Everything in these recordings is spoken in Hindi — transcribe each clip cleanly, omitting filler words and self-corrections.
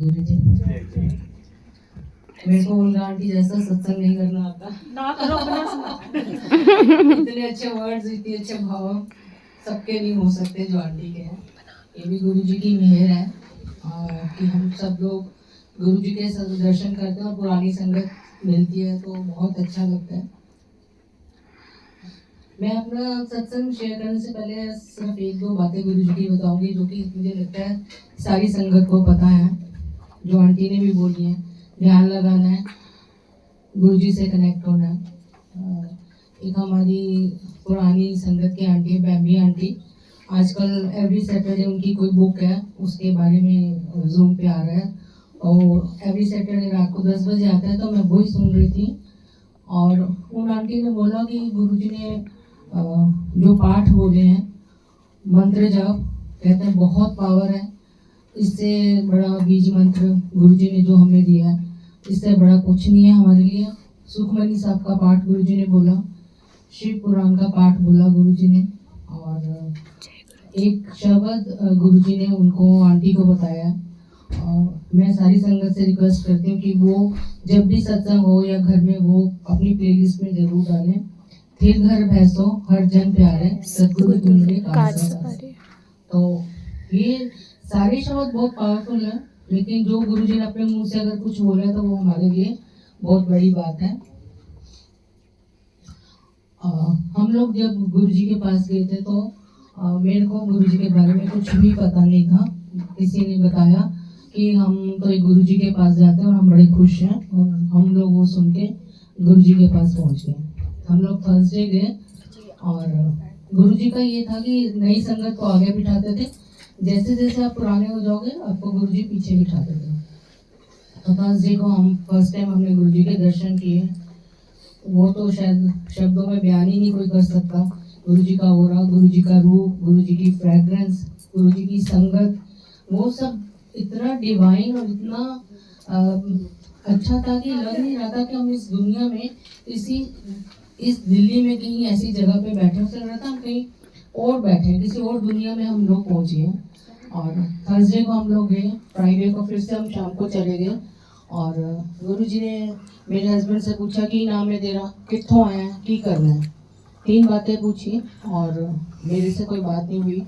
गुरुजी मेरे को उनका आंटी जैसा सत्संग नहीं करना आता ना करो इतने अच्छे वर्ड्स इतने अच्छे भाव सबके नहीं हो सकते जो आंटी के हैं। ये भी गुरुजी की मेहर है कि हम सब लोग गुरुजी के दर्शन करते हैं और पुरानी संगत मिलती है तो बहुत अच्छा लगता है। मैं अपना सत्संग शेयर करने से पहले सिर्फ एक दो बातें गुरुजी की बताऊंगी जो कि मुझे लगता है सारी संगत को पता है, जो आंटी ने भी बोली है। ध्यान लगाना है, गुरुजी से कनेक्ट होना है। एक हमारी पुरानी संगत की आंटी है बैम्बी आंटी, आजकल एवरी सैटरडे उनकी कोई बुक है उसके बारे में जूम पे आ रहा है और एवरी सैटरडे रात को 10 बजे आता है, तो मैं वही सुन रही थी और उन आंटी ने बोला कि गुरुजी ने जो पाठ बोले हैं मंत्र जाप, कहते हैं बहुत पावर है, इससे बड़ा बीज मंत्र गुरुजी ने जो हमें दिया है इससे बड़ा कुछ नहीं है हमारे लिए। सुखमनी साहब का पाठ गुरुजी ने बोला, शिव पुराण का पाठ बोला गुरुजी ने और एक शब्द गुरुजी ने उनको आंटी को बताया। मैं सारी संगत से रिक्वेस्ट करती हूँ कि वो जब भी सत्संग हो या घर में वो अपनी प्लेलिस्ट में जरूर डालें, फिर घर भैंसो हर जन प्यारे सतगुरु तुमरे काज सवारे। तो ये सारे शब्द बहुत पावरफुल है, लेकिन जो गुरुजी ने अपने मुंह से अगर कुछ बोला है तो वो हमारे लिए बहुत बड़ी बात है। हम लोग जब गुरुजी के पास गए थे तो मेरे को गुरुजी के बारे में कुछ भी पता नहीं था। किसी ने बताया कि हम तो एक गुरुजी के पास जाते हैं और हम बड़े खुश हैं, और हम लोग वो सुन के गुरुजी के पास पहुंच गए। हम लोग थर्सडे गए और गुरुजी का ये था कि नई संगत को आगे बिठाते थे, जैसे जैसे आप पुराने हो जाओगे आपको गुरुजी पीछे बिठाते थे। तो थर्सडे को हम फर्स्ट टाइम हमने गुरुजी के दर्शन किए, वो तो शायद शब्दों में बयान ही नहीं कोई कर सकता। गुरुजी का ऑरा, गुरुजी का रूप, गुरुजी की फ्रेग्रेंस, गुरुजी की संगत, वो सब इतना डिवाइन और इतना अच्छा था कि लग नहीं रहा था कि हम इस दुनिया में इस दिल्ली में कहीं ऐसी जगह पे बैठे हो, लग रहा था हम कहीं और बैठे किसी और दुनिया में हम लोग पहुंचे हैं। और थर्सडे को हम लोग गए, फ्राइडे को फिर से हम शाम को चले गए और गुरुजी ने मेरे हस्बैंड से पूछा कि नाम है तेरा, कित्थों आया है, की करना है। 3 बातें पूछी और मेरे से कोई बात नहीं हुई।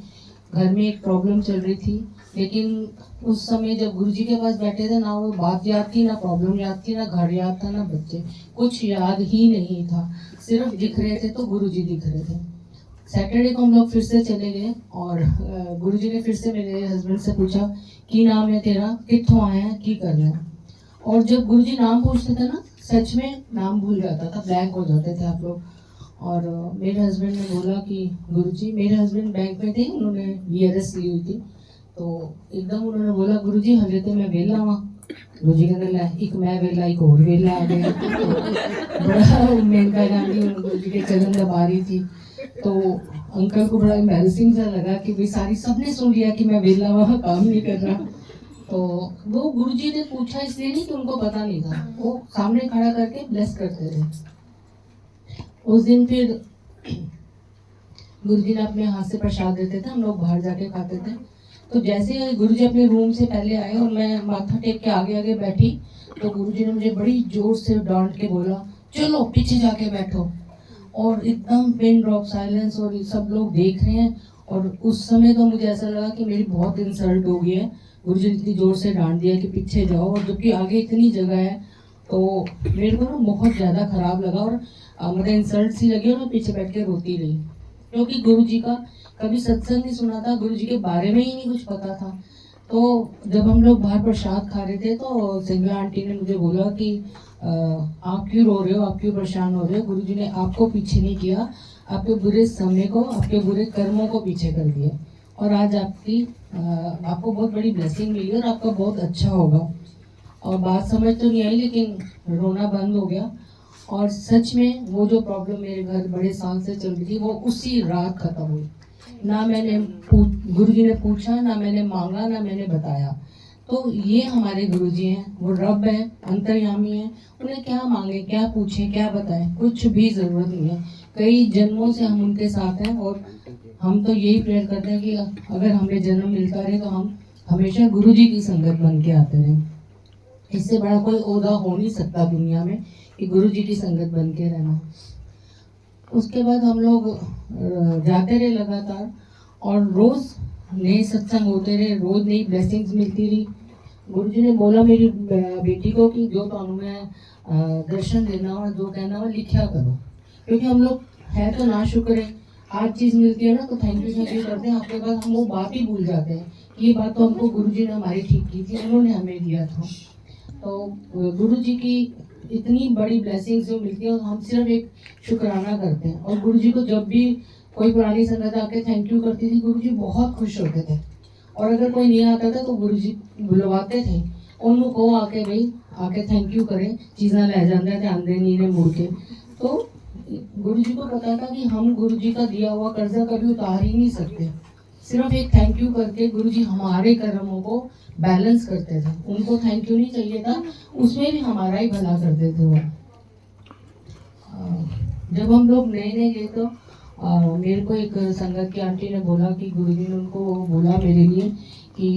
घर में एक प्रॉब्लम चल रही थी, लेकिन उस समय जब गुरुजी के पास बैठे थे ना वो बात याद थी, ना प्रॉब्लम याद थी, ना घर याद था, ना बच्चे, कुछ याद ही नहीं था। सिर्फ दिख रहे थे तो गुरुजी दिख रहे थे। सैटरडे को हम लोग फिर से चले गए और गुरुजी ने फिर से मेरे हस्बैंड से पूछा कि नाम है तेरा, कित्थों आया है, की कर रहा है। और जब गुरुजी नाम पूछते थे ना सच में नाम भूल जाता था, ब्लैंक हो जाते थे आप लोग। और मेरे हस्बैंड ने बोला कि गुरुजी, मेरे हस्बैंड बैंक में थे, उन्होंने VRS ली हुई थी, तो एकदम उन्होंने बोला गुरुजी हले तो मैं वेला वा। गुरुजी कहने लै एक मैं वेला एक और वेला आ गया। बड़ा मेनका गांधी गुरुजी के चरण दबा रही थी, तो अंकल को बड़ा एम्बैरेसिंग सा लगा कि भाई सारी सबने सुन लिया कि मैं वेला वहाँ काम नहीं कर रहा। तो वो गुरुजी ने पूछा इसलिए नहीं कि उनको पता नहीं था, वो सामने खड़ा करके ब्लेस करते थे। उस दिन फिर गुरुजी ने अपने हाथ से प्रसाद देते थे, हम लोग बाहर जाके खाते थे। तो जैसे गुरुजी अपने रूम से पहले आए और मैं माथा टेक के आगे आगे बैठी, तो गुरुजी ने मुझे बड़ी जोर से डांट के बोला चलो पीछे जाके बैठो। और एकदम पिन ड्रॉप साइलेंस और सब लोग देख रहे हैं। और उस समय तो मुझे ऐसा लगा कि मेरी बहुत इंसल्ट हो गई है, गुरुजी ने इतनी जोर से डांट दिया कि पीछे जाओ, और जबकि आगे इतनी जगह है। तो मेरे को ना बहुत ज़्यादा खराब लगा और मतलब इंसल्ट सी लगी और मैं पीछे बैठ के रोती रही, क्योंकि गुरुजी का कभी सत्संग नहीं सुना था, गुरुजी के बारे में ही नहीं कुछ पता था। तो जब हम लोग बाहर प्रसाद खा रहे थे तो सिंगला आंटी ने मुझे बोला कि आप क्यों रो रहे हो, आप क्यों परेशान हो रहे हो, गुरुजी ने आपको पीछे नहीं किया, आपके बुरे समय को, आपके बुरे कर्मों को पीछे कर दिया, और आज आपको बहुत बड़ी ब्लेसिंग मिली और आपका बहुत अच्छा होगा। और बात समझ तो नहीं आई, लेकिन रोना बंद हो गया। और सच में वो जो प्रॉब्लम मेरे घर बड़े साल से चल रही थी वो उसी रात खत्म हुई। ना मैंने गुरुजी ने पूछा, ना मैंने मांगा, ना मैंने बताया। तो ये हमारे गुरुजी हैं, वो रब हैं, अंतर्यामी हैं। उन्हें क्या मांगे, क्या पूछें, क्या बताएं, कुछ भी ज़रूरत नहीं है। कई जन्मों से हम उनके साथ हैं और हम तो यही प्रेयर करते हैं कि अगर हमें जन्म मिलता रहे तो हम हमेशा गुरुजी की संगत बन के आते रहे। इससे बड़ा कोई ओहदा हो नहीं सकता दुनिया में कि गुरुजी की संगत बन के रहना। उसके बाद हम लोग जाते रहे लगातार, और रोज नए सत्संग होते रहे, रोज नई ब्लेसिंग्स मिलती रही। गुरुजी ने बोला मेरी बेटी को कि जो तुहानू मैं दर्शन देना और जो कहना वो लिखा करो, क्योंकि हम लोग है तो ना शुक्र है, आज चीज़ मिलती है ना तो थैंक यू करते हैं, आपके बाद हम वो बात ही भूल जाते हैं कि ये बात तो हमको गुरुजी ने हमारी ठीक की थी, उन्होंने हमें दिया था। तो गुरुजी की इतनी बड़ी ब्लेसिंग्स जो मिलती है हम सिर्फ एक शुक्राना करते हैं। और गुरुजी को जब भी कोई पुरानी संगत आके थैंक यू करती थी, गुरुजी बहुत खुश होते थे। और अगर कोई नहीं आता था तो गुरुजी बुलवाते थे, उनको कहो आके भाई आके थैंक यू करें, चीज़ा लै जाते थे आंदे नहीं ने मुड़ के। तो गुरुजी को पता था कि हम गुरुजी का दिया हुआ कर्जा कभी उतार ही नहीं सकते। सिर्फ एक थैंक यू करके गुरुजी हमारे कर्मों को बैलेंस करते थे। उनको थैंक यू नहीं चाहिए था, उसमें भी हमारा ही भला करते थे वो। जब हम लोग नए नए गए तो मेरे को एक संगत की आंटी ने बोला कि गुरुजी ने उनको बोला मेरे लिए कि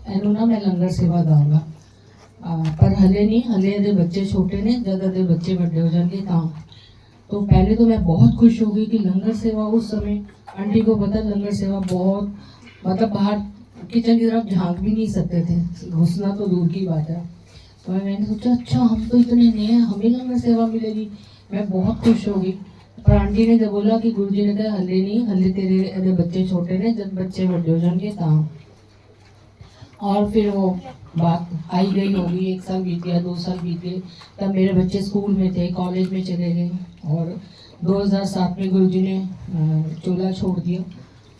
एनू ना मैं लंगर सेवा दूंगा, पर हले नहीं, हले दे बच्चे छोटे ने, जब दे बच्चे बड़े हो जाएंगे तो पहले तो मैं बहुत खुश हो गई कि लंगर सेवा। उस समय आंटी को पता लंगर सेवा बहुत, मतलब बाहर किचन की तरफ झांक भी नहीं सकते थे, घुसना तो दूर की बात है। तो मैंने सोचा अच्छा हम तो इतने नए हैं, हमें लंगर सेवा मिलेगी, मैं बहुत खुश हो गई। पर आंटी ने जब बोला कि गुरुजी ने कहा हले नहीं, हले तेरे बच्चे छोटे ने, जब बच्चे बड़े हो जाएंगे तब। और फिर वो बात आई गई होगी, 1 साल बीत गया, 2 साल बीत गए, तब मेरे बच्चे स्कूल में थे, कॉलेज में चले गए। और 2007 में गुरुजी ने चूल्हा छोड़ दिया,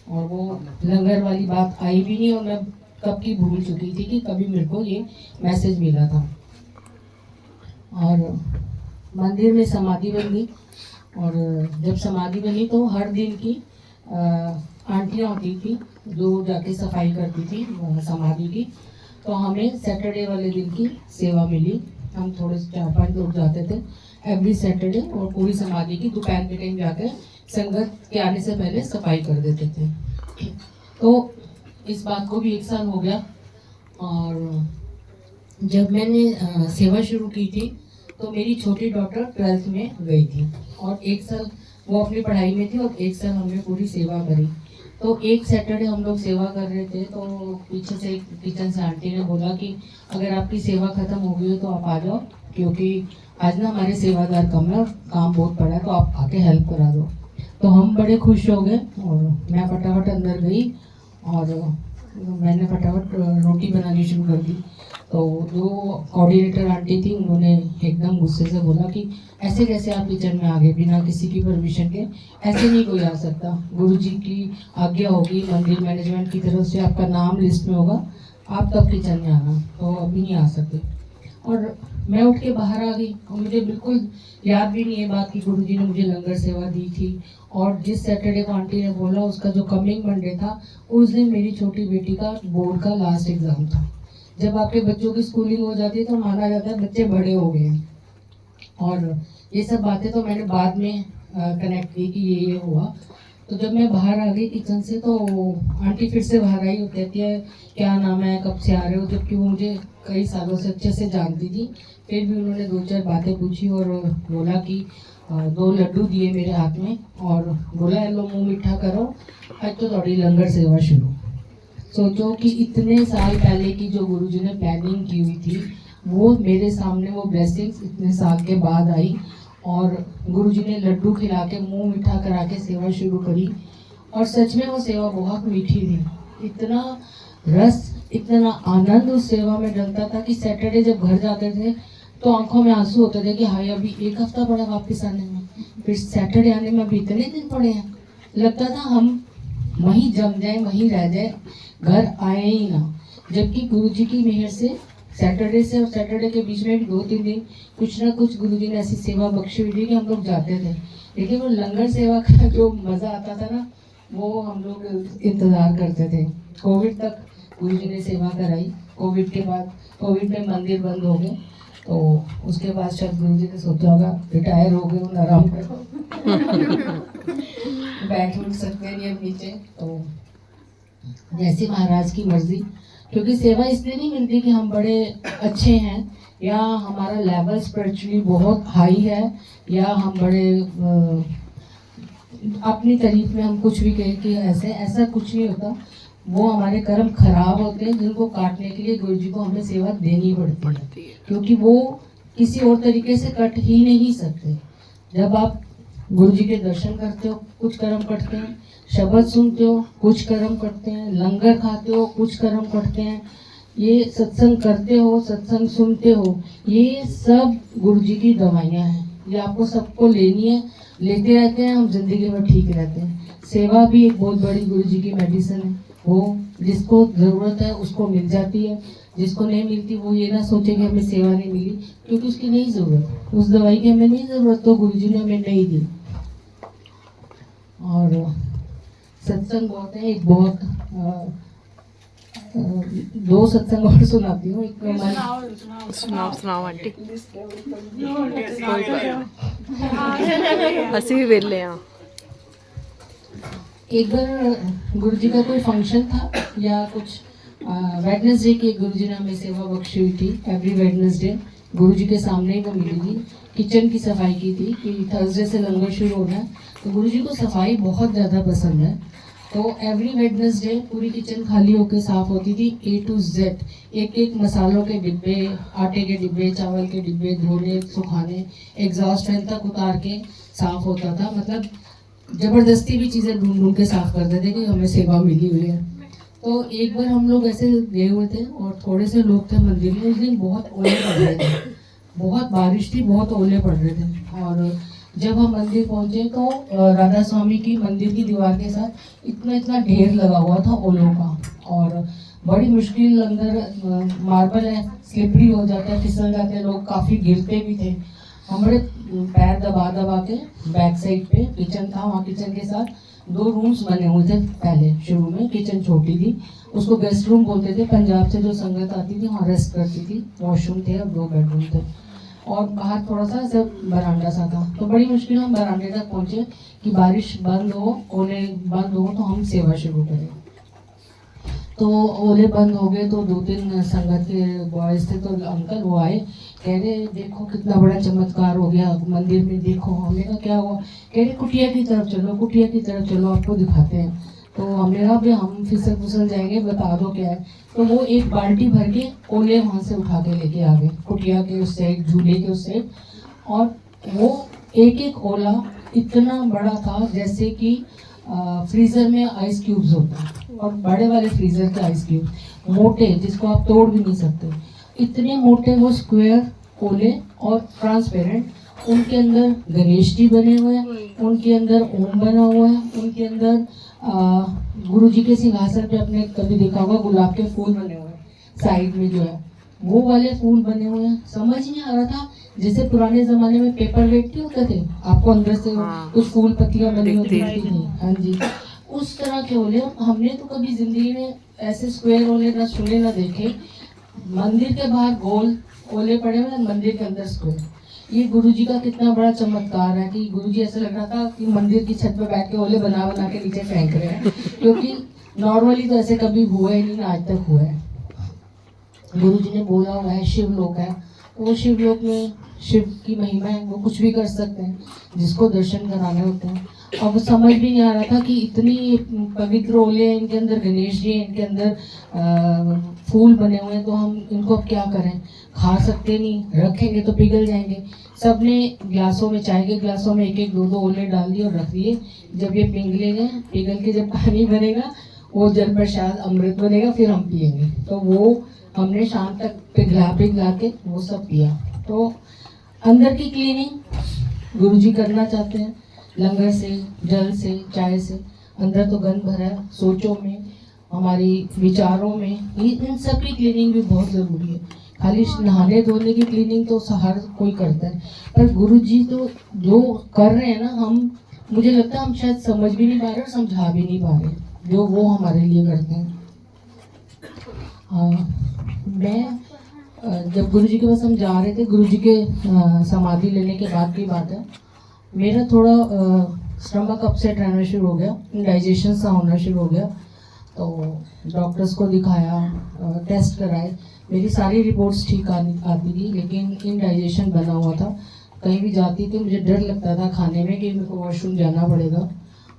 और वो लंगर वाली बात आई भी नहीं, और मैं कब की भूल चुकी थी कि कभी मेरे को ये मैसेज मिला था। और मंदिर में समाधि बन गई, और जब समाधि बनी तो हर दिन की आंटियाँ होती थी जो जाके सफाई करती थी समाधि की। तो हमें सैटरडे वाले दिन की सेवा मिली, हम थोड़े 4-5 लोग जाते थे एवरी सैटरडे, और पूरी समाधि की दोपहर के टाइम जाकर संगत के आने से पहले सफाई कर देते थे। तो इस बात को भी 1 साल हो गया। और जब मैंने सेवा शुरू की थी तो मेरी छोटी डॉटर 12th में गई थी, और 1 साल वो अपनी पढ़ाई में थी और 1 साल हमने पूरी सेवा करी। तो एक सैटरडे हम लोग सेवा कर रहे थे, तो पीछे से किचन से आंटी ने बोला कि अगर आपकी सेवा ख़त्म हो गई हो तो आप आ जाओ, क्योंकि आज ना हमारे सेवादार कम है और काम बहुत पड़ा है, तो आप आके हेल्प करा दो। तो हम बड़े खुश हो गए, और मैं फटाफट अंदर गई और मैंने फटाफट रोटी बनानी शुरू कर दी। तो जो कोऑर्डिनेटर आंटी थी उन्होंने एकदम गुस्से से बोला कि ऐसे कैसे आप किचन में आ गए बिना किसी की परमिशन के, ऐसे नहीं कोई आ सकता, गुरुजी की आज्ञा होगी, मंदिर मैनेजमेंट की तरफ से आपका नाम लिस्ट में होगा, आप तब किचन में आना, तो अभी नहीं आ सकते। और मैं उठ के बाहर आ गई, और मुझे बिल्कुल याद भी नहीं है बात कि गुरुजी ने मुझे लंगर सेवा दी थी। और जिस सैटरडे को आंटी ने बोला उसका जो कमिंग मंडे था, उस दिन मेरी छोटी बेटी का बोर्ड का लास्ट एग्ज़ाम था। जब आपके बच्चों की स्कूलिंग हो जाती है तो माना जाता है बच्चे बड़े हो गए हैं। और ये सब बातें तो मैंने बाद में कनेक्ट की कि ये हुआ। तो जब मैं बाहर आ गई किचन से तो आंटी फिर से बाहर आई और कहती है क्या नाम है, कब से आ रहे हो, जबकि वो मुझे कई सालों से अच्छे से जानती थी। फिर भी उन्होंने 2-4 बातें पूछी और बोला कि 2 लड्डू दिए मेरे हाथ में और बोला लो मुँह मीठा करो, आज तो थोड़ी लंगर सेवा शुरू। सोचो कि इतने साल पहले की जो गुरुजी ने प्लानिंग की हुई थी वो मेरे सामने, वो ब्लेसिंग्स इतने साल के बाद आई, और गुरुजी ने लड्डू खिला के मुँह मीठा करा के सेवा शुरू करी। और सच में वो सेवा बहुत मीठी थी, इतना रस, इतना आनंद उस सेवा में डलता था कि सैटरडे जब घर जाते थे तो आंखों में आंसू होते थे कि हाय अभी 1 हफ्ता पड़ा वापस आने में, फिर सैटरडे आने में अभी इतने दिन पड़े हैं। लगता था हम वहीं जम जाए, वहीं रह जाए, घर आए ही ना। जबकि गुरुजी की मेहर से सैटरडे से और सैटरडे के बीच में भी 2-3 दिन कुछ ना कुछ गुरुजी ने ऐसी सेवा बख्शी हुई थी कि हम लोग जाते थे। लेकिन वो लंगर सेवा का जो मज़ा आता था ना, वो हम लोग इंतज़ार करते थे। कोविड तक गुरुजी ने सेवा कराई। कोविड के बाद, कोविड में मंदिर बंद हो गए, तो उसके बाद शायद गुरुजी ने सोचा होगा रिटायर हो गए, आराम करो बैठ उठ सकते नहीं अब नीचे। तो जैसे महाराज की मर्जी क्योंकि सेवा इसलिए नहीं मिलती कि हम बड़े अच्छे हैं या हमारा लेवल स्पिरिचुअली बहुत हाई है या हम बड़े अपनी तारीफ में हम कुछ भी कहें कि ऐसा कुछ नहीं होता। वो हमारे कर्म खराब होते हैं जिनको काटने के लिए गुरु जी को हमें सेवा देनी पड़ती है, क्योंकि वो किसी और तरीके से कट ही नहीं सकते। जब आप गुरु जी के दर्शन करते हो कुछ कर्म कटते हैं, शब्द सुनते हो कुछ कर्म कटते हैं, लंगर खाते हो कुछ कर्म कटते हैं, ये सत्संग करते हो, सत्संग सुनते हो, ये सब गुरु जी की दवाइयाँ हैं। ये आपको सबको लेनी है, लेते रहते हैं हम जिंदगी में ठीक रहते हैं। सेवा भी एक बहुत बड़ी गुरु जी की मेडिसिन है। वो जिसको ज़रूरत है उसको मिल जाती है, जिसको नहीं मिलती वो ये ना सोचे कि हमें सेवा नहीं मिली, क्योंकि उसकी नहीं ज़रूरत, उस दवाई की हमें नहीं ज़रूरत, तो गुरु जी ने हमें नहीं दी। और सत्संग बहुत है, एक बहुत दो सत्संग और सुनाती हूँ। एक सुनाओ आंटी। ਅਸੀਂ ਵੀ ਵੇਲੇ ਆ। एक बार गुरु जी का कोई फंक्शन था या कुछ वेडनेसडे की गुरु जी ने हमें सेवा बख्शी हुई थी। एवरी वेडनेसडे गुरु जी के सामने ही वो मिली थी। किचन की सफाई की थी कि थर्सडे से लंगर शुरू होना है, तो गुरु जी को सफाई बहुत ज़्यादा पसंद है। तो एवरी वेडनेसडे पूरी किचन खाली होकर साफ़ होती थी, A to Z, एक एक मसालों के डिब्बे, आटे के डिब्बे, चावल के डिब्बे धोने सुखाने, एग्जॉस्ट फैन तक उतार के साफ़ होता था। मतलब ज़बरदस्ती भी चीज़ें ढूंढ ढूंढ के साफ़ करते थे कि हमें सेवा मिली हुई है। तो एक बार हम लोग ऐसे गए हुए थे और थोड़े से लोग थे मंदिर में। उस दिन बहुत ओले पड़ रहे थे, बहुत बारिश थी, बहुत ओले पड़ रहे थे। और जब हम मंदिर पहुंचे तो राधा स्वामी की मंदिर की दीवार के साथ इतना ढेर लगा हुआ था ओलों का, और बड़ी मुश्किल अंदर मार्बल है, स्लिपरी हो जाता है, फिसल जाते हैं लोग, काफ़ी गिरते भी थे। हमारे पैर दबा दबा के बैक साइड पे किचन था, वहाँ किचन के साथ 2 रूम्स बने हुए थे। पहले शुरू में किचन छोटी थी, उसको गेस्ट रूम बोलते थे। पंजाब से जो संगत आती थी वहाँ रेस्ट करती थी, वॉशरूम थे और 2 बेडरूम थे, और बाहर थोड़ा सा सब बरामदा सा था। तो बड़ी मुश्किल हम बरामदे तक पहुँचे कि बारिश बंद हो, ओले बंद हो तो हम सेवा शुरू करें। तो ओले बंद हो गए तो 2-3 संगत के बॉयज़ थे, तो अंकल वो आए, कह रहे देखो कितना बड़ा चमत्कार हो गया मंदिर में, देखो। हमने कहा क्या हुआ? कह रहे कुटिया की तरफ चलो, कुटिया की तरफ चलो, आपको दिखाते हैं। तो हमने कहा भाई हम फिसल जाएंगे, बता दो क्या है। तो वो एक बाल्टी भर के ओले वहाँ से उठा के लेके आ गए, कुटिया के उस साइड, झूले के उस साइड। और वो एक एक ओला इतना बड़ा था जैसे कि फ्रीज़र में आइस क्यूब्स होते हैं, और बड़े वाले फ्रीज़र के आइस क्यूब, मोटे, जिसको आप तोड़ भी नहीं सकते, इतने मोटे वो स्क्वायर ओले और ट्रांसपेरेंट। उनके अंदर गणेश जी बने हुए हैं, उनके अंदर ओम बना हुआ है, उनके अंदर गुरु जी के सिंहासन पे आपने कभी देखा होगा गुलाब के फूल बने हुए हैं, साइड में जो है वो वाले फूल बने हुए हैं। समझ नहीं आ रहा था, जैसे पुराने ज़माने में पेपर वेट नहीं होते थे, आपको अंदर से कुछ फूल पत्तियाँ बनी होती थी, हाँ जी, उस तरह के ओले। हमने तो कभी ज़िंदगी में ऐसे स्क्वायर ओले ना सुने ना देखे। मंदिर के बाहर गोल ओले पड़े हुए, मंदिर के अंदर स्क्वायर। ये गुरुजी का कितना बड़ा चमत्कार है कि गुरुजी ऐसा लग रहा था कि मंदिर की छत पे बैठ के ओले बना बना के नीचे फेंक रहे हैं, क्योंकि नॉर्मली तो ऐसे कभी हुआ ही नहीं ना, आज तक हुआ है। गुरुजी ने बोला हुआ है शिवलोक है, वो शिवलोक में शिव की महिमा है, वो कुछ भी कर सकते हैं जिसको दर्शन कराने होते हैं। अब समझ भी नहीं आ रहा था कि इतनी पवित्र ओले हैं, इनके अंदर गणेश जी हैं, इनके अंदर फूल बने हुए हैं, तो हम इनको अब क्या करें? खा सकते नहीं, रखेंगे तो पिघल जाएंगे। सबने ग्लासों में, चाय के ग्लासों में 1-1, 2-2 ओले डाल दिए और रख दिए। जब ये पिघल के जब पानी बनेगा, वो जल प्रसाद अमृत बनेगा, फिर हम पिएंगे। तो वो हमने शाम तक पिघला के वो सब पिया। तो अंदर की क्लीनिंग गुरुजी करना चाहते हैं, लंगर से, जल से, चाय से। अंदर तो गंद भरा है, सोचों में, हमारी विचारों में, इन सब की क्लीनिंग भी बहुत ज़रूरी है। खाली नहाने धोने की क्लीनिंग तो हर कोई करता है, पर गुरुजी तो जो कर रहे हैं ना, हम, मुझे लगता है हम शायद समझ भी नहीं पा रहे और समझा भी नहीं पा रहे जो वो हमारे लिए करते हैं। मैं जब गुरुजी के पास हम जा रहे थे, गुरुजी के समाधि लेने के बाद की बात है, मेरा थोड़ा स्टमक अपसेट रहना शुरू हो गया, इंडाइजेशन सा होना शुरू हो गया। तो डॉक्टर्स को दिखाया, टेस्ट कराए, मेरी सारी रिपोर्ट्स ठीक आती थी, लेकिन इनडाइजेशन बना हुआ था। कहीं भी जाती थी मुझे डर लगता था खाने में कि मेरे को वॉशरूम जाना पड़ेगा।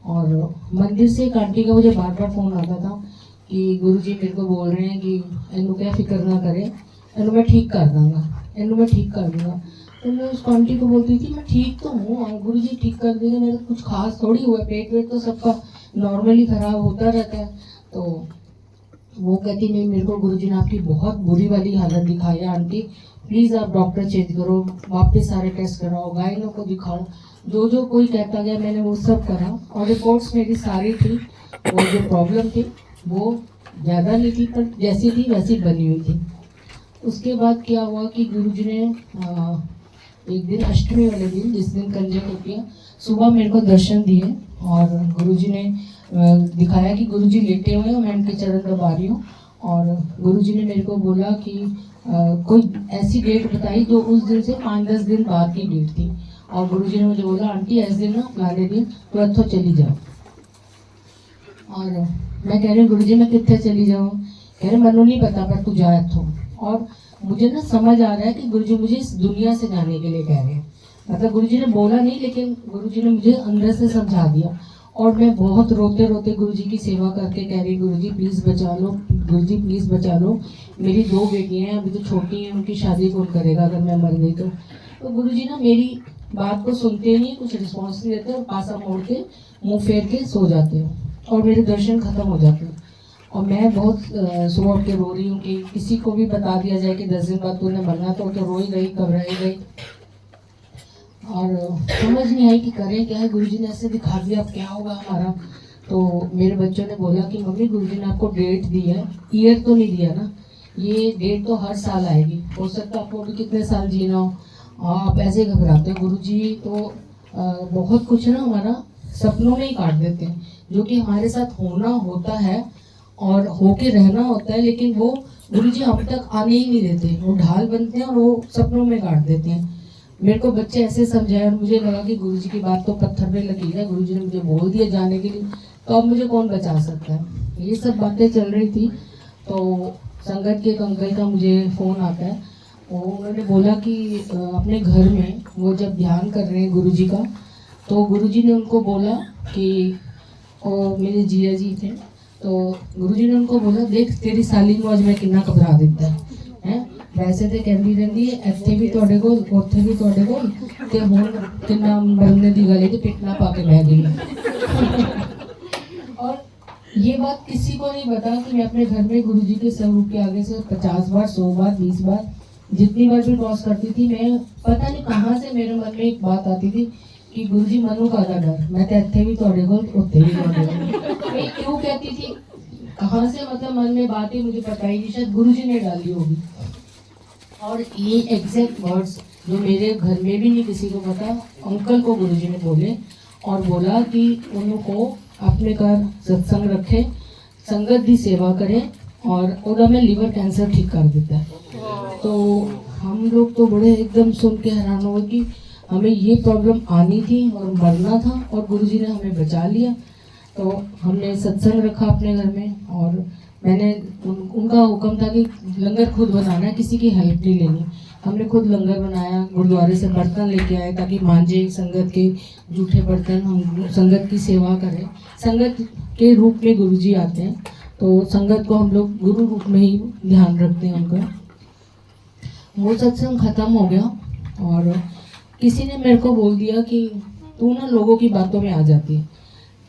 और मंदिर से एक आंटी का मुझे बार बार फ़ोन आता था कि गुरुजी मेरे को बोल रहे हैं कि इन्हों क्या फिक्र ना करें, इन्हों मैं ठीक कर दूँगा, इन्हों मैं ठीक कर दूँगा। तो मैं उस आंटी को बोलती थी मैं ठीक तो हूँ और गुरुजी ठीक कर देंगे, मेरा कुछ खास थोड़ी हुआ है, पेट वेट तो सबका नॉर्मली खराब होता रहता है। तो वो कहती नहीं, मेरे को गुरुजी ने आपकी बहुत बुरी वाली हालत दिखाई है आंटी, प्लीज़ आप डॉक्टर चेंज करो, वापस सारे टेस्ट कराओ, गायनों को दिखाओ। जो जो कोई कहता गया मैंने वो सब करा और रिपोर्ट्स मेरी सारी थी। और जो प्रॉब्लम थी वो ज़्यादा नहीं थी, पर जैसी थी वैसी बनी हुई थी। उसके बाद क्या हुआ कि गुरुजी ने एक दिन अष्टमी वाले दिन, जिस दिन कंजक होती है, सुबह मेरे को दर्शन दिए और गुरुजी ने दिखाया कि गुरुजी लेटे हुए हैं, मैं उनके चरण दबा रही हूँ। और गुरुजी ने मेरे को बोला कि कोई ऐसी डेट बताई जो उस दिन से 5-10 दिन बाद की डेट थी। और गुरुजी ने मुझे बोला आंटी ऐसे दिन ना फलाने दिन तो इत्थों चली जाओ। और मैं कह रही हूँ गुरुजी मैं कितने चली जाऊँ? कह रहे मनु नहीं पता पर तू जा इत्थों। और मुझे ना समझ आ रहा है कि गुरुजी मुझे इस दुनिया से जाने के लिए कह रहे हैं। मतलब गुरुजी ने बोला नहीं, लेकिन गुरुजी ने मुझे अंदर से समझा दिया। और मैं बहुत रोते रोते गुरुजी की सेवा करके कह रही गुरुजी प्लीज़ बचा लो, गुरुजी प्लीज़ बचा लो, मेरी 2 बेटियां हैं, अभी तो छोटी हैं, उनकी शादी कौन करेगा अगर मैं मर गई तो गुरुजी ना मेरी बात को सुनते नहीं, कुछ रिस्पॉन्स नहीं देते और पासा मोड़ के मुँह फेर के सो जाते हो और मेरे दर्शन खत्म हो जाते हैं। और मैं बहुत सुबह उठ के रो रही हूँ कि किसी को भी बता दिया जाए कि 10 दिन बाद तूने मरना, तो रो ही गई, घबराई गई और समझ नहीं आई कि करें क्या है। गुरुजी ने ऐसे दिखा दिया अब क्या होगा हमारा। तो मेरे बच्चों ने बोला कि मम्मी गुरुजी ने आपको डेट दी है, ईयर तो नहीं दिया ना, ये डेट तो हर साल आएगी, हो सकता है आपको अभी कितने साल जीना हो, आप ऐसे घबराते हो। गुरुजी तो बहुत कुछ ना हमारा सपनों में ही काट देते हैं, जो कि हमारे साथ होना होता है और होके रहना होता है, लेकिन वो गुरुजी हम तक आने ही नहीं देते, वो ढाल बनते हैं और वो सपनों में काट देते हैं। मेरे को बच्चे ऐसे समझाए और मुझे लगा कि गुरुजी की बात तो पत्थर पे लगी है, गुरुजी ने मुझे बोल दिया जाने के लिए, तो अब मुझे कौन बचा सकता है। ये सब बातें चल रही थी तो संगत के एक अंकल का मुझे फ़ोन आता है। वो उन्होंने बोला कि अपने घर में वो जब ध्यान कर रहे हैं गुरुजी का, तो गुरुजी ने उनको बोला कि मेरे जिया जी थे, तो गुरुजी ने उनको बोला देख तेरी साली को आज मैं कितना घबरा देता है, वैसे तो कहती रहती है ਇੱਥੇ भी ਤੁਹਾਡੇ ਕੋਲ ਉੱਥੇ भी ਤੁਹਾਡੇ ਕੋਲ ਤੇ ਹੁਣ ਕਿੰਨਾ ਮਰਨੇ ਦੀ ਗੱਲ ਹੈ ਤੇ ਪਿੱਟਣਾ ਪਾ के बह गई। और ये बात किसी को नहीं पता कि मैं अपने घर में गुरुजी के स्वरूप के आगे से 50 बार 100 बार 20 बार जितनी बार भी क्रॉस करती थी, मैं पता नहीं कहाँ से मेरे मन में एक बात आती थी कि गुरुजी मनु का डर, मैं तो ਇੱਥੇ भी ਤੁਹਾਡੇ ਕੋਲ ਉੱਥੇ भी ਤੁਹਾਡੇ ਕੋਲ। मैं क्यों कहती थी, कहाँ से मतलब मन में बात ही मुझे पता ही नहीं, शायद गुरुजी ने डाली होगी। और ये एग्जैक्ट वर्ड्स जो मेरे घर में भी नहीं किसी को पता, अंकल को गुरुजी ने बोले और बोला कि उनको अपने घर सत्संग रखे, संगत की सेवा करें और उधर में लिवर कैंसर ठीक कर देता है। तो हम लोग तो बड़े एकदम सुन के हैरान हुए कि हमें ये प्रॉब्लम आनी थी और मरना था और गुरुजी ने हमें बचा लिया। तो हमने सत्संग रखा अपने घर में और मैंने उनका हुक्म था कि लंगर खुद बनाना है, किसी की हेल्प नहीं लेनी। हमने खुद लंगर बनाया, गुरुद्वारे से बर्तन लेके आए ताकि मांझे संगत के जूठे बर्तन, हम संगत की सेवा करें। संगत के रूप में गुरुजी आते हैं तो संगत को हम लोग गुरु रूप में ही ध्यान रखते हैं उनका। वो सत्संग खत्म हो गया और किसी ने मेरे को बोल दिया कि तू ना लोगों की बातों में आ जाती है,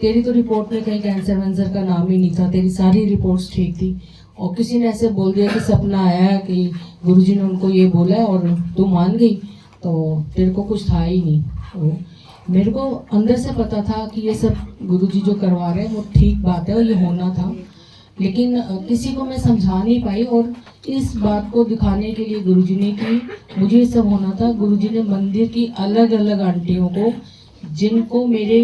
तेरी तो रिपोर्ट में कहीं कैंसर वैंसर का नाम ही नहीं था, तेरी सारी रिपोर्ट्स ठीक थी। और किसी ने ऐसे बोल दिया कि सपना आया कि गुरुजी ने उनको ये बोला है और तू मान गई, तो तेरे को कुछ था ही नहीं। तो मेरे को अंदर से पता था कि ये सब गुरुजी जो करवा रहे हैं वो ठीक बात है और ये होना था, लेकिन किसी को मैं समझा नहीं पाई। और इस बात को दिखाने के लिए गुरुजी ने कि मुझे ये सब होना था, गुरुजी ने मंदिर की अलग अलग आंटियों को, जिनको मेरे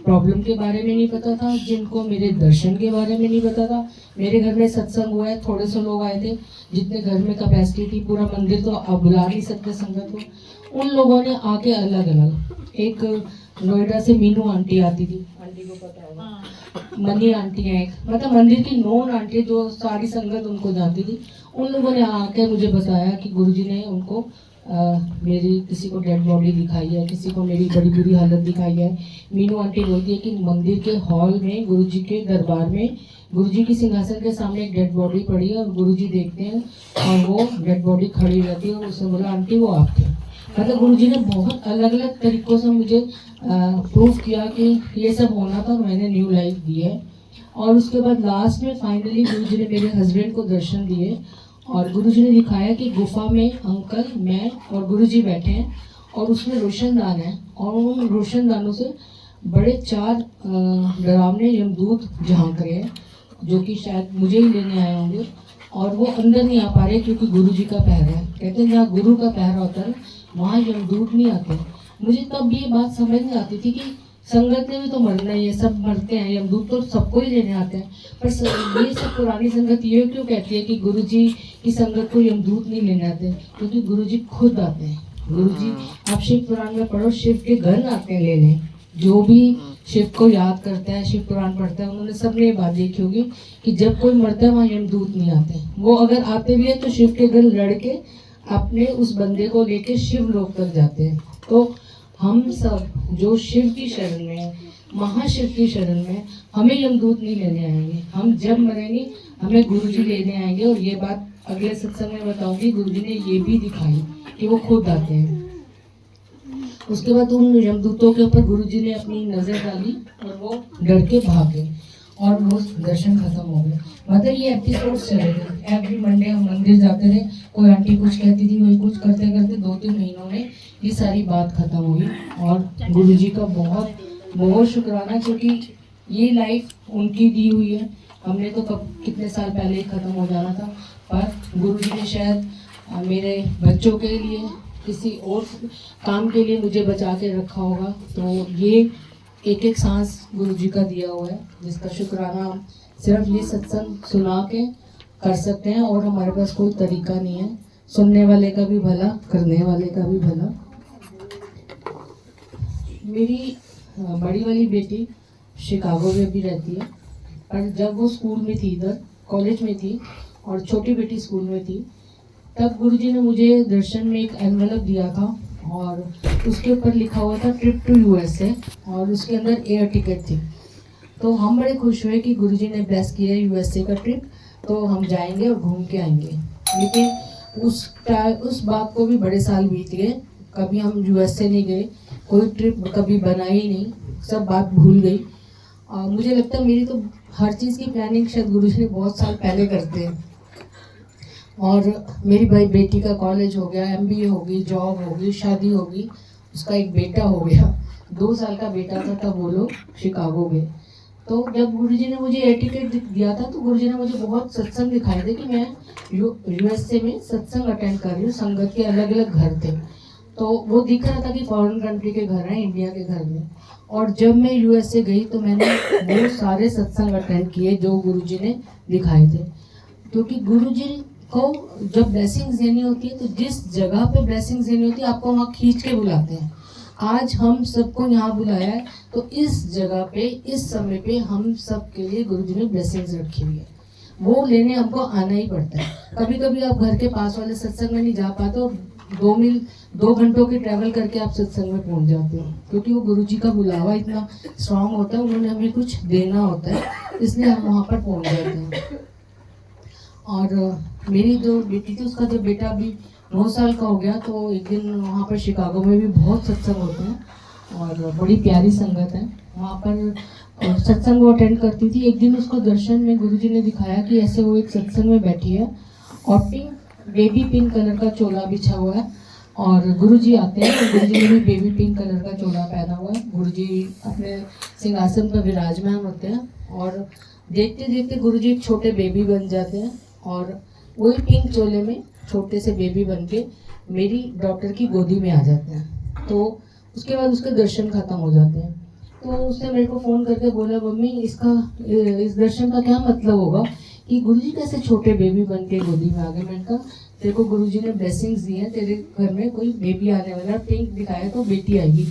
प्रॉब्लम के बारे में नहीं पता था, जिनको मेरे दर्शन के बारे में नहीं पता था, मेरे घर में सत्संग हुआ है, थोड़े से लोग आए थे, जितने घर में कैपेसिटी थी, पूरा मंदिर तो आप बुला नहीं सकते संगत को, उन लोगों ने आके अलग अलग, एक नोएडा से मीनू आंटी आती थी, आंटी को पता होगा, मनी आंटी है एक, मतलब मंदिर की नॉन आंटी जो सारी संगत उनको जाती थी, उन लोगों ने आके मुझे बताया कि गुरुजी ने उनको मेरी किसी को डेड बॉडी दिखाई है, किसी को मेरी बड़ी बुरी हालत दिखाई है। मीनू आंटी बोलती है कि मंदिर के हॉल में गुरुजी के दरबार में गुरुजी की सिंहासन के सामने एक डेड बॉडी पड़ी है और गुरुजी देखते हैं और वो डेड बॉडी खड़ी रहती है और उसने बोला आंटी वो आपकी। मतलब गुरुजी ने बहुत अलग अलग तरीकों से मुझे प्रूव किया कि ये सब होना था और मैंने न्यू लाइफ दी है। और उसके बाद लास्ट में फाइनली गुरुजी ने मेरे हस्बैंड को दर्शन दिए और गुरुजी ने दिखाया कि गुफा में अंकल, मैं और गुरुजी बैठे हैं और उसमें रोशनदान है और उन रोशनदानों से बड़े 4 डरावने यमदूत झांक रहे हैं जो कि शायद मुझे ही लेने आए होंगे और वो अंदर नहीं आ पा रहे क्योंकि गुरुजी का पहरा है। कहते हैं जहाँ गुरु का पहरा होता है वहाँ यमदूत नहीं आते। मुझे तब ये बात समझ नहीं आती थी कि संगत ने भी तो मरना ही है, सब मरते हैं, यमदूत तो सबको ही लेने आते हैं। पर ये सब पुरानी संगत ये क्यों कहती है कि गुरुजी की संगत को यमदूत नहीं लेने आते? क्योंकि गुरुजी खुद आते हैं। गुरुजी, आप शिव पुराण में पढ़ो, शिव के गण आते हैं लेने। जो भी शिव को याद करता है, शिव पुराण पढ़ता है, उन्होंने सबने ये बात देखी होगी कि जब कोई मरता है वहाँ यमदूत नहीं आते। वो अगर आते भी है तो शिव के गण लड़ के अपने उस बंदे को लेके शिव लोक तक जाते हैं। तो हम सब जो शिव की शरण में, महाशिव की शरण में, हमें यमदूत नहीं लेने आएंगे। हम जब मरेंगे हमें गुरुजी लेने आएंगे और ये बात अगले सत्संग में बताऊंगी। गुरुजी ने ये भी दिखाई कि वो खुद आते हैं। उसके बाद उन यमदूतों के ऊपर गुरुजी ने अपनी नज़र डाली और वो डर के भागे और वो दर्शन खत्म हो गए। मतलब ये एपिसोड चले गए। एवरी मंडे हम मंदिर जाते थे, कोई आंटी कुछ कहती थी, कोई कुछ करते करते 2-3 महीनों में ये सारी बात खत्म हुई और गुरुजी का बहुत बहुत शुक्राना, क्योंकि ये लाइफ उनकी दी हुई है। हमने तो कब कितने साल पहले ही ख़त्म हो जाना था, पर गुरुजी ने शायद मेरे बच्चों के लिए, किसी और काम के लिए मुझे बचा के रखा होगा। तो ये एक एक सांस गुरुजी का दिया हुआ है, जिसका शुक्राना हम सिर्फ ये सत्संग सुना के कर सकते हैं और हमारे पास कोई तरीका नहीं है। सुनने वाले का भी भला, करने वाले का भी भला। मेरी बड़ी वाली बेटी शिकागो में भी रहती है, पर जब वो स्कूल में थी, इधर कॉलेज में थी और छोटी बेटी स्कूल में थी, तब गुरुजी ने मुझे दर्शन में एक एनवलप दिया था और उसके ऊपर लिखा हुआ था ट्रिप टू यूएसए और उसके अंदर एयर टिकट थी। तो हम बड़े खुश हुए कि गुरुजी ने ब्लेस किया है यूएसए का ट्रिप, तो हम जाएंगे और घूम के आएंगे। लेकिन उस बात को भी बड़े साल बीत गए, कभी हम यूएसए नहीं गए, कोई ट्रिप कभी बना ही नहीं, सब बात भूल गई। मुझे लगता है मेरी तो हर चीज़ की प्लानिंग शायद गुरुजी ने बहुत साल पहले करते हैं। और मेरी भाई बेटी का कॉलेज हो गया, एमबीए होगी, जॉब होगी, शादी होगी, उसका एक बेटा हो गया, 2 साल का बेटा था तब वो लोग शिकागो गए। तो जब गुरुजी ने मुझे एयर टिकट दिया था तो गुरुजी ने मुझे बहुत सत्संग दिखाए थे कि मैं यूएसए में सत्संग अटेंड कर रही हूँ। संगत के अलग अलग घर थे, तो वो दिख रहा था कि फॉरेन कंट्री के घर हैं, इंडिया के घर में। और जब मैं यूएसए गई तो मैंने वो सारे सत्संग अटेंड किए जो गुरुजी ने दिखाए थे, क्योंकि गुरुजी को जब ब्लेसिंग्स देनी होती है तो जिस जगह पे ब्लेसिंग्स देनी होती है आपको वहाँ खींच के बुलाते हैं। आज हम सबको यहाँ बुलाया है तो इस जगह पे, इस समय पे हम सब के लिए गुरुजी ने ब्लेसिंग्स रखी हुई है, वो लेने हमको आना ही पड़ता है। कभी कभी आप घर के पास वाले सत्संग में नहीं जा पाते और 2 घंटों की ट्रैवल करके आप सत्संग में पहुँच जाते हो, क्योंकि वो गुरुजी का बुलावा इतना स्ट्रांग होता है, उन्होंने हमें कुछ देना होता है, इसलिए हम वहाँ पर पहुँच जाते हैं। और मेरी जो बेटी थी उसका जब बेटा अभी 9 साल का हो गया तो एक दिन वहाँ पर शिकागो में भी बहुत सत्संग होते हैं और बड़ी प्यारी संगत है वहाँ पर, सत्संग वो अटेंड करती थी। एक दिन उसको दर्शन में गुरुजी ने दिखाया कि ऐसे वो एक सत्संग में बैठी है और बेबी पिंक कलर का चोला बिछा हुआ है और गुरुजी आते हैं और गुरुजी ने भी बेबी पिंक कलर का चोला पहना हुआ है। गुरुजी अपने सिंहासन पर विराजमान होते हैं और देखते देखते गुरुजी एक छोटे बेबी बन जाते हैं और वही पिंक चोले में छोटे से बेबी बन के मेरी डॉटर की गोदी में आ जाते हैं। तो उसके बाद उसके दर्शन खत्म हो जाते हैं। तो उसने मेरे को फ़ोन करके बोला, मम्मी इस दर्शन का क्या मतलब होगा कि गुरुजी कैसे छोटे बेबी बन के गोदी में आ गए। मैंने कहा तेरे को गुरुजी ने ब्लेसिंग्स दी हैं, तेरे घर में कोई बेबी आने वाला है, पिंक दिखाया तो बेटी आएगी।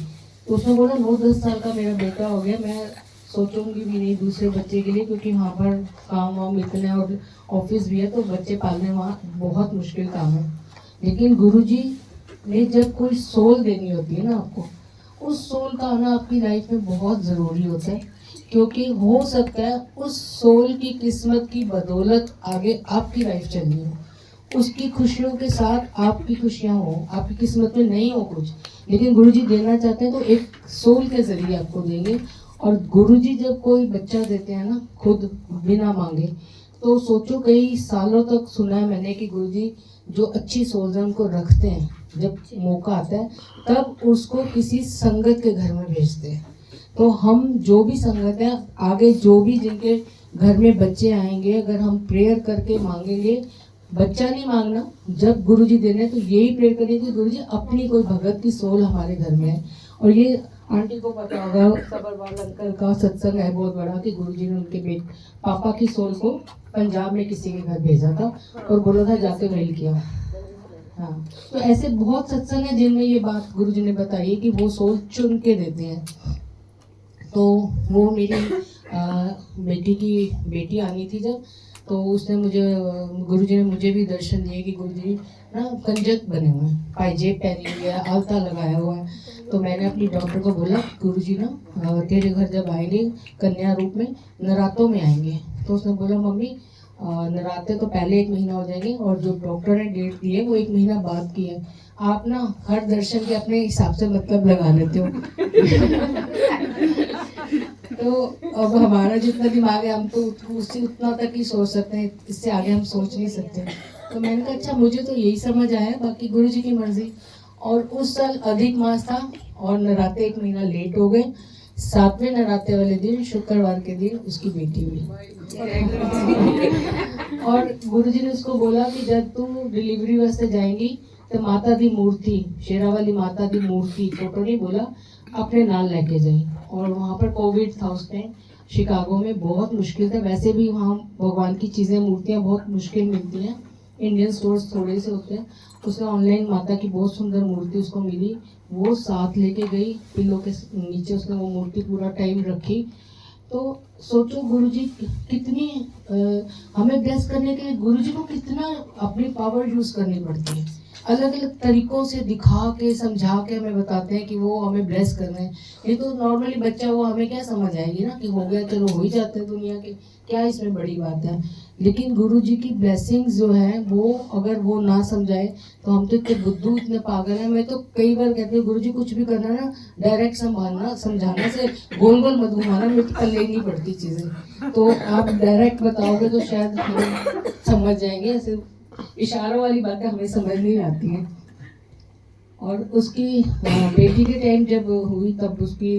तो उसने बोला 9-10 साल का मेरा बेटा हो गया, मैं सोचूंगी भी नहीं दूसरे बच्चे के लिए, क्योंकि वहाँ पर काम वाम इतने और ऑफिस भी है, तो बच्चे पालने वहाँ बहुत मुश्किल काम है। लेकिन गुरुजी ने जब कोई सोल देनी होती है ना आपको, उस सोल का आना आपकी लाइफ में बहुत ज़रूरी होता है, क्योंकि हो सकता है उस सोल की किस्मत की बदौलत आगे आपकी लाइफ चलनी हो, उसकी खुशियों के साथ आपकी खुशियाँ हो, आपकी किस्मत में नहीं हो कुछ, लेकिन गुरुजी देना चाहते हैं तो एक सोल के ज़रिए आपको देंगे। और गुरुजी जब कोई बच्चा देते हैं ना खुद बिना मांगे, तो सोचो कई सालों तक सुना है मैंने कि गुरुजी जो अच्छी सोल्स हैं उनको रखते हैं, जब मौका आता है तब उसको किसी संगत के घर में भेजते हैं। तो हम जो भी संगत है आगे, जो भी जिनके घर में बच्चे आएंगे, अगर हम प्रेयर करके मांगेंगे, बच्चा नहीं मांगना, जब गुरुजी देने तो यही प्रेयर करें कि गुरुजी अपनी कोई भगत की सोल हमारे घर में है। और ये आंटी को पता होगा, सबरवाल अंकल का सत्संग है बहुत बड़ा कि गुरुजी ने उनके पापा की सोल को पंजाब में किसी के घर भेजा था और बोला था जाके वेल किया। हाँ, तो ऐसे बहुत सत्संग है जिनमें ये बात गुरुजी ने बताई कि वो सोल चुन के देते हैं। तो वो मेरी बेटी की बेटी आनी थी जब, तो उसने मुझे, गुरुजी ने मुझे भी दर्शन दिए कि गुरुजी ना कंजक बने हुए हैं, पायजेब पहनी हुई है, आलता लगाया हुआ है। तो मैंने अपनी डॉक्टर को बोला गुरुजी ना तेरे घर जब आएंगे कन्या रूप में, नरातों में आएंगे। तो उसने बोला मम्मी नराते तो पहले 1 महीना हो जाएंगे और जो डॉक्टर ने डेट दी है वो 1 महीना बाद की है। आप ना हर दर्शन के अपने हिसाब से मतलब लगा लेते हो। तो अब हमारा जितना दिमाग है हम तो उससे उतना तक ही सोच सकते हैं, इससे आगे हम सोच नहीं सकते। तो मैंने कहा अच्छा मुझे तो यही समझ आया, बाकी गुरुजी की मर्जी। और उस साल अधिक मास था और नराते 1 महीना लेट हो गए। 7वें नराते वाले दिन शुक्रवार के दिन उसकी बेटी हुई। और गुरुजी ने उसको बोला कि जब तू डिलीवरी वास्ते जाएंगी तो माता दी मूर्ति, शेरा वाली माता दी मूर्ति, फोटो नहीं बोला, अपने नाल लेके जाए। और वहाँ पर कोविड था उस टाइम, शिकागो में बहुत मुश्किल था, वैसे भी वहाँ भगवान की चीज़ें मूर्तियाँ बहुत मुश्किल मिलती हैं, इंडियन स्टोर्स थोड़े से होते हैं। उसने ऑनलाइन माता की बहुत सुंदर मूर्ति उसको मिली, वो साथ लेके गई, पिलो के नीचे उसने वो मूर्ति पूरा टाइम रखी। तो सोचो गुरुजी कितनी हमें ब्लेस करने के लिए गुरुजी को कितना अपनी पावर यूज़ करनी पड़ती है, अलग अलग तरीकों से दिखा के समझा के हमें बताते हैं कि वो हमें ब्लेस कर रहे हैं। ये तो नॉर्मली बच्चा वो हमें क्या समझ आएगी ना कि हो गया चलो हो ही जाते हैं दुनिया के, क्या इसमें बड़ी बात है। लेकिन गुरुजी की ब्लेसिंग्स जो है वो अगर वो ना समझाए तो हम तो इतने बुद्धू इतने पागल हैं। मैं तो कई बार कहती हूँ गुरुजी कुछ भी करना ना डायरेक्ट संभालना, समझाने से गोल गोल मत घुमाना, मेरे को पल्ले ही नहीं पड़ती चीज़ें। तो आप डायरेक्ट बताओगे तो शायद हम समझ जाएंगे, ऐसे इशारों वाली बातें हमें समझ नहीं आती हैं। और उसकी बेटी के टाइम जब हुई तब उसकी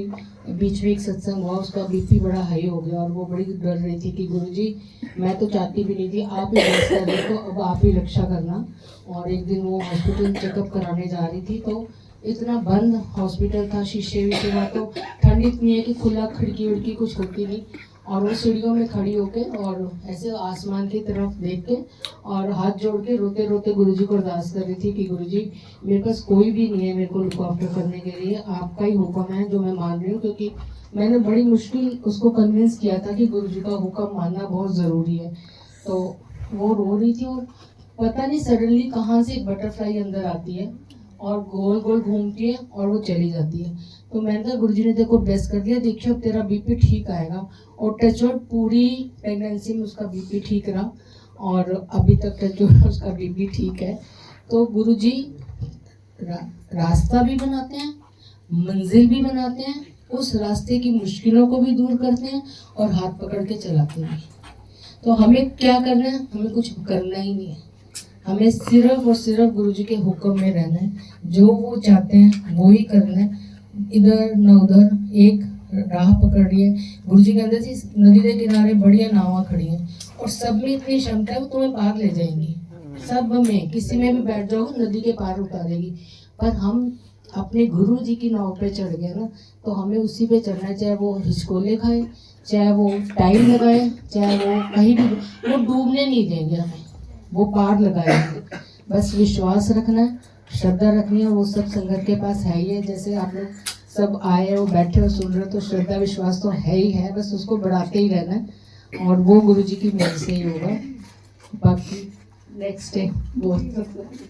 बीच में एक सत्संग हुआ, उसका बीपी बड़ा हाई हो गया और वो बड़ी डर रही थी कि गुरुजी मैं तो चाहती भी नहीं थी, आप ही ब्लेस कर रहे, तो अब आप ही रक्षा करना। और एक दिन वो हॉस्पिटल चेकअप कराने जा रही थी, तो इतना बंद हॉस्पिटल था, शीशे वीशे में, तो ठंड इतनी है कि खुला खिड़की विड़की कुछ होती नहीं। और वो सीढ़ियों में खड़ी होके और ऐसे आसमान की तरफ देख के और हाथ जोड़ के रोते रोते गुरुजी को अरदास कर रही थी कि गुरुजी मेरे पास कोई भी नहीं है मेरे को लुक आफ्टर करने के लिए, आपका ही हुक्म है जो मैं मान रही हूँ। क्योंकि मैंने बड़ी मुश्किल उसको कन्विंस किया था कि गुरुजी का हुक्म मानना बहुत ज़रूरी है। तो वो रो रही थी और पता नहीं सडनली कहाँ से एक बटरफ्लाई अंदर आती है और गोल गोल घूमती है और वो चली जाती है। तो मैंने कहा गुरुजी ने देखो ब्लेस कर दिया, देखियो अब तेरा बीपी ठीक आएगा। और टचवुड पूरी प्रेगनेंसी में उसका बीपी ठीक रहा और अभी तक टचवुड उसका बीपी ठीक है। तो गुरुजी रास्ता भी बनाते हैं, मंजिल भी बनाते हैं, उस रास्ते की मुश्किलों को भी दूर करते हैं और हाथ पकड़ के चलाते हैं। तो हमें क्या करना है, हमें कुछ करना ही नहीं है, हमें सिर्फ और सिर्फ गुरुजी के हुक्म में रहना है, जो वो चाहते हैं वो ही करना है। इधर न उधर एक राह पकड़ी है। गुरुजी कहते थे नदी के किनारे बढ़िया नावा खड़ी हैं और सब में इतनी क्षमता है वो तुम्हें पार ले जाएंगी, सब में किसी में भी बैठ जाओगे नदी के पार उतारेगी। पर हम अपने गुरु जी की नाव पे चढ़ गए ना, तो हमें उसी पे चढ़ना है, चाहे वो हिचकोले खाए, चाहे वो टाइम लगाए, चाहे वो कहीं भी, वो डूबने नहीं देंगे हमें, वो पार लगाएंगे। बस विश्वास रखना है, श्रद्धा रखनी है, वो सब संगत के पास है ही है। जैसे आप लोग सब आए और बैठे और सुन रहे, तो श्रद्धा विश्वास तो है ही है, बस उसको बढ़ाते ही रहना है और वो गुरु जी की मेहर से ही होगा। बाकी नेक्स्ट डे बहुत